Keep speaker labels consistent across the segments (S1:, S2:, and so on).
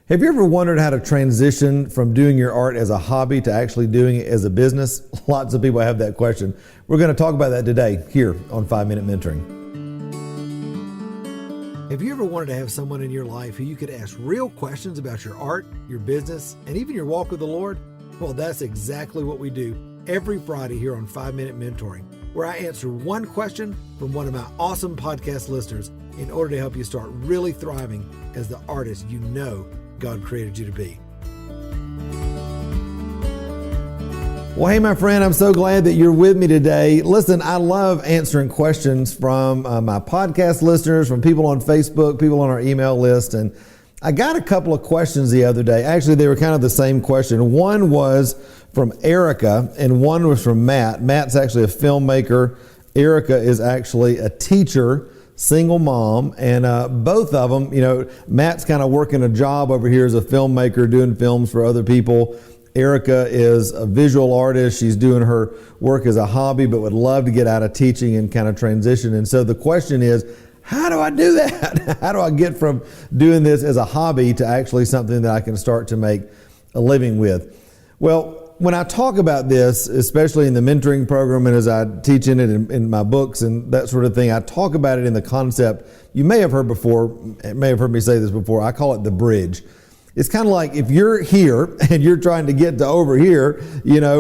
S1: Have you ever wondered how to transition from doing your art as a hobby to actually doing it as a business? Lots of people have that question. We're going to talk about that today here on 5 Minute Mentoring. Have you ever wanted to have someone in your life who you could ask real questions about your art, your business, and even your walk with the Lord? Well, that's exactly what we do every Friday here on 5 Minute Mentoring, where I answer one question from one of my awesome podcast listeners in order to help you start really thriving as the artist you know God created you to be. Well, hey, my friend, I'm so glad that you're with me today. Listen, I love answering questions from my podcast listeners, from people on Facebook, people on our email list. And I got a couple of questions the other day. Actually, they were kind of the same question. One was from Erica and one was from Matt. Matt's actually a filmmaker. Erica is actually a teacher, single mom, and both of them, Matt's kind of working a job over here as a filmmaker, doing films for other people. Erica is a visual artist. She's doing her work as a hobby, but would love to get out of teaching and kind of transition. And so the question is, how do I do that? How do I get from doing this as a hobby to actually something that I can start to make a living with? Well, when I talk about this, especially in the mentoring program and as I teach in it in my books and that sort of thing, I talk about it in the concept, you may have heard me say this before, I call it the bridge. It's kind of like if you're here and you're trying to get to over here,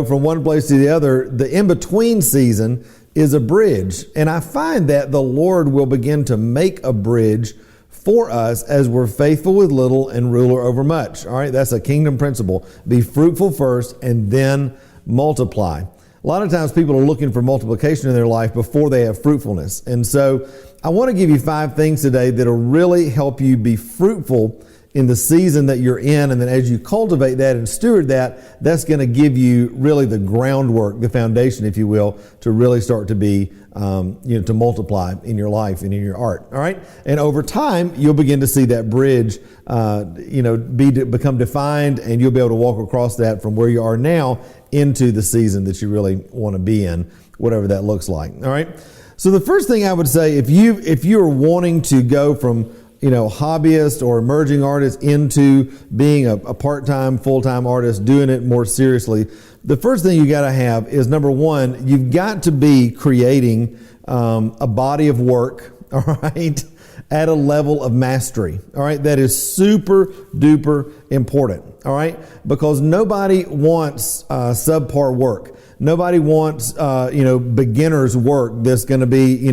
S1: from one place to the other, the in-between season is a bridge. And I find that the Lord will begin to make a bridge for us as we're faithful with little and ruler over much. All right, that's a kingdom principle. Be fruitful first and then multiply. A lot of times people are looking for multiplication in their life before they have fruitfulness. And so I want to give you 5 things today that'll really help you be fruitful in the season that you're in, and then as you cultivate that and steward that, that's going to give you really the groundwork, the foundation, if you will, to really start to be, to multiply in your life and in your art. All right, and over time, you'll begin to see that bridge, become defined, and you'll be able to walk across that from where you are now into the season that you really want to be in, whatever that looks like. All right. So the first thing I would say, if you are wanting to go from hobbyist or emerging artist into being a part-time, full-time artist, doing it more seriously, the first thing you got to have is, number one, you've got to be creating a body of work, all right, at a level of mastery, all right? That is super duper important, all right? Because nobody wants subpar work. Nobody wants, beginner's work that's going to be,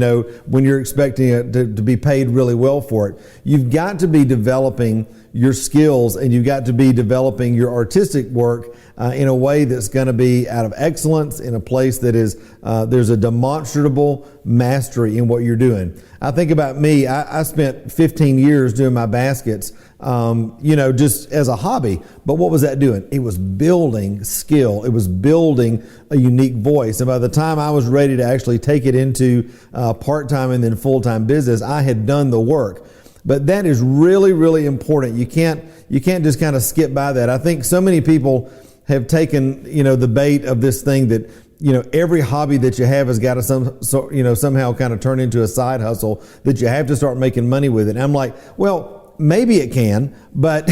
S1: when you're expecting it to be paid really well for it. You've got to be developing your skills and you've got to be developing your artistic work in a way that's going to be out of excellence, in a place that is, there's a demonstrable mastery in what you're doing. I think about me, I spent 15 years doing my baskets, just as a hobby. But what was that doing? It was building skill. It was building a unique voice. And by the time I was ready to actually take it into part-time and then full-time business, I had done the work. But that is really, really important. You can't just kind of skip by that. I think so many people have taken, the bait of this thing that, every hobby that you have has got to somehow kind of turn into a side hustle that you have to start making money with it. And I'm like, well, maybe it can, but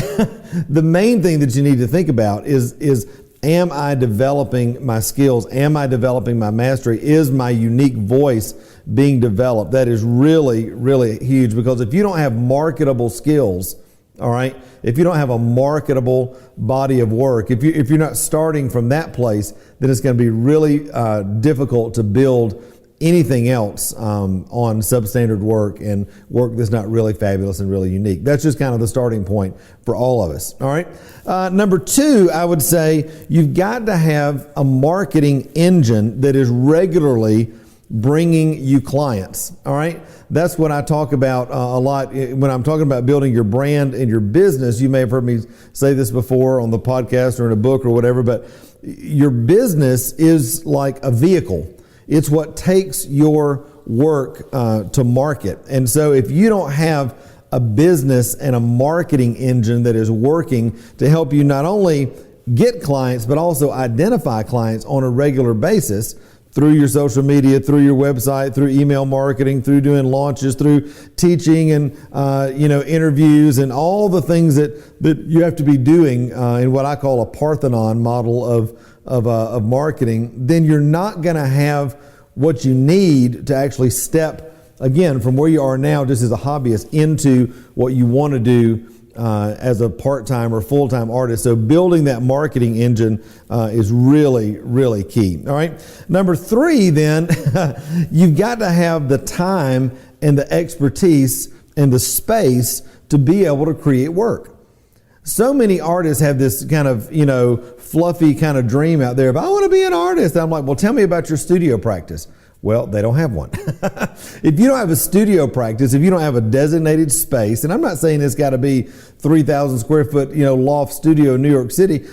S1: the main thing that you need to think about is am I developing my skills? Am I developing my mastery? Is my unique voice being developed? That is really, really huge, because if you don't have marketable skills, all right, if you don't have a marketable body of work, if you're not starting from that place, then it's going to be really difficult to build anything else on substandard work and work that's not really fabulous and really unique. That's just kind of the starting point for all of us. All right. Number 2, I would say you've got to have a marketing engine that is regularly bringing you clients. All right. That's what I talk about a lot when I'm talking about building your brand and your business. You may have heard me say this before on the podcast or in a book or whatever, but your business is like a vehicle. It's what takes your work to market. And so if you don't have a business and a marketing engine that is working to help you not only get clients, but also identify clients on a regular basis, through your social media, through your website, through email marketing, through doing launches, through teaching and interviews and all the things that you have to be doing in what I call a Parthenon model of marketing, then you're not going to have what you need to actually step again from where you are now just as a hobbyist into what you want to do as a part-time or full-time artist. So building that marketing engine is really, really key. All right. Number 3, then, you've got to have the time and the expertise and the space to be able to create work. So many artists have this kind of, fluffy kind of dream out there of, I want to be an artist. And I'm like, well, tell me about your studio practice. Well, they don't have one. If you don't have a studio practice, if you don't have a designated space, and I'm not saying it's got to be 3,000 square foot, loft studio in New York City.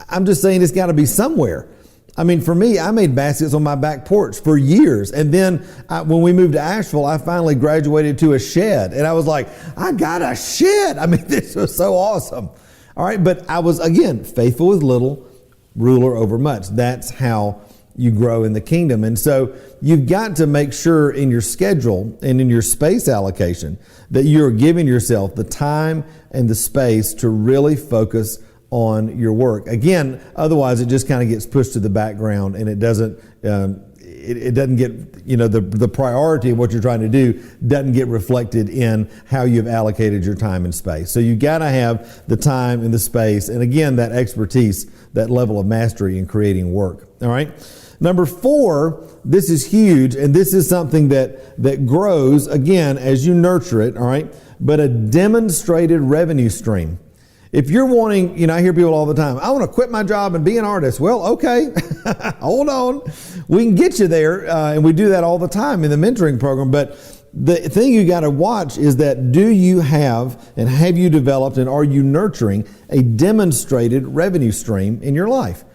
S1: I'm just saying it's got to be somewhere. I mean, for me, I made baskets on my back porch for years. And then when we moved to Asheville, I finally graduated to a shed. And I was like, I got a shed. I mean, this was so awesome. All right. But I was, again, faithful with little, ruler over much. That's how you grow in the kingdom. And so you've got to make sure in your schedule and in your space allocation that you're giving yourself the time and the space to really focus on your work. Again, otherwise it just kind of gets pushed to the background and it doesn't get, the priority of what you're trying to do doesn't get reflected in how you've allocated your time and space. So you got to have the time and the space, and again, that expertise, that level of mastery in creating work. All right. Number 4, this is huge, and this is something that grows, again, as you nurture it, all right, but a demonstrated revenue stream. If you're wanting, I hear people all the time, I want to quit my job and be an artist. Well, okay, hold on. We can get you there, and we do that all the time in the mentoring program, but the thing you got to watch is that do you have and have you developed and are you nurturing a demonstrated revenue stream in your life?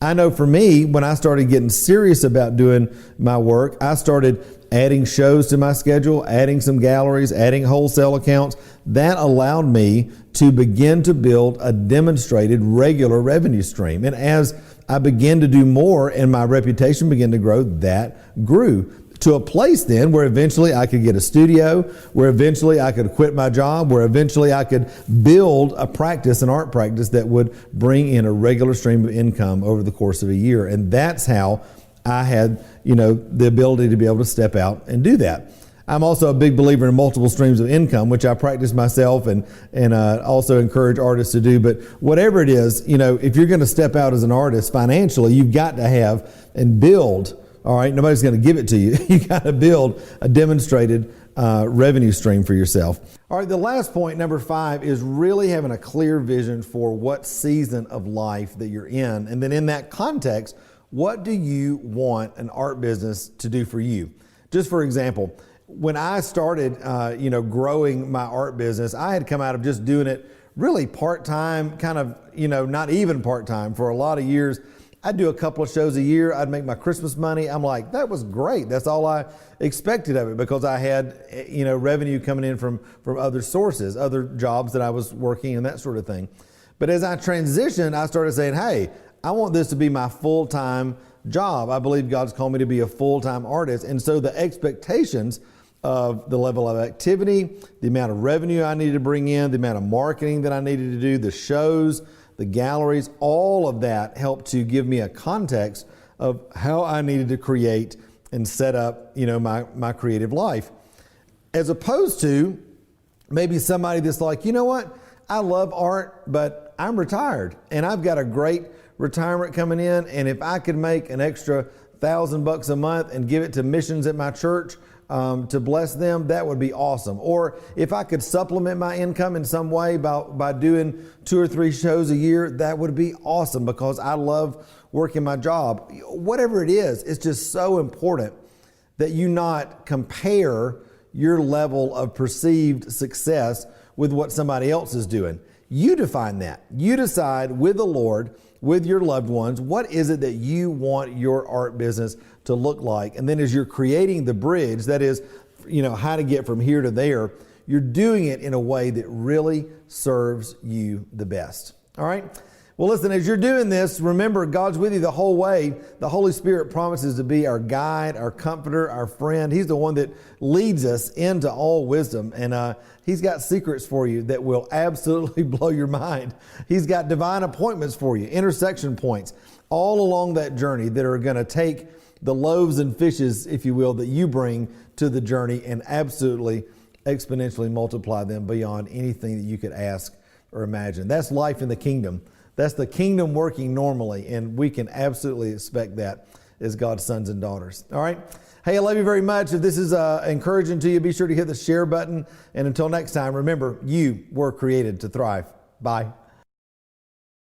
S1: I know for me, when I started getting serious about doing my work, I started adding shows to my schedule, adding some galleries, adding wholesale accounts. That allowed me to begin to build a demonstrated regular revenue stream. And as I began to do more and my reputation began to grow, that grew to a place then where eventually I could get a studio, where eventually I could quit my job, where eventually I could build a practice, an art practice that would bring in a regular stream of income over the course of a year. And that's how I had, the ability to be able to step out and do that. I'm also a big believer in multiple streams of income, which I practice myself and also encourage artists to do. But whatever it is, if you're going to step out as an artist financially, you've got to have and build. All right, nobody's going to give it to you. You got to build a demonstrated revenue stream for yourself. All right, the last point, number 5, is really having a clear vision for what season of life that you're in. And then in that context, what do you want an art business to do for you? Just for example, when I started, growing my art business, I had come out of just doing it really part-time, kind of, not even part-time for a lot of years. I'd do a couple of shows a year. I'd make my Christmas money. I'm like, that was great. That's all I expected of it because I had, revenue coming in from other sources, other jobs that I was working and that sort of thing. But as I transitioned, I started saying, hey, I want this to be my full-time job. I believe God's called me to be a full-time artist. And so the expectations of the level of activity, the amount of revenue I needed to bring in, the amount of marketing that I needed to do, the shows, the galleries, all of that helped to give me a context of how I needed to create and set up, my creative life. As opposed to maybe somebody that's like, you know what? I love art, but I'm retired and I've got a great retirement coming in. And if I could make an extra $1,000 a month and give it to missions at my church, to bless them, that would be awesome. Or if I could supplement my income in some way by doing 2 or 3 shows a year, that would be awesome because I love working my job. Whatever it is, it's just so important that you not compare your level of perceived success with what somebody else is doing. You define that. You decide with the Lord, with your loved ones, what is it that you want your art business to look like? And then as you're creating the bridge, that is, how to get from here to there, you're doing it in a way that really serves you the best. All right? Well, listen, as you're doing this, remember God's with you the whole way. The Holy Spirit promises to be our guide, our comforter, our friend. He's the one that leads us into all wisdom. And He's got secrets for you that will absolutely blow your mind. He's got divine appointments for you, intersection points, all along that journey that are going to take the loaves and fishes, if you will, that you bring to the journey and absolutely exponentially multiply them beyond anything that you could ask or imagine. That's life in the kingdom. That's the kingdom working normally, and we can absolutely expect that as God's sons and daughters. All right? Hey, I love you very much. If this is encouraging to you, be sure to hit the share button. And until next time, remember, you were created to thrive. Bye.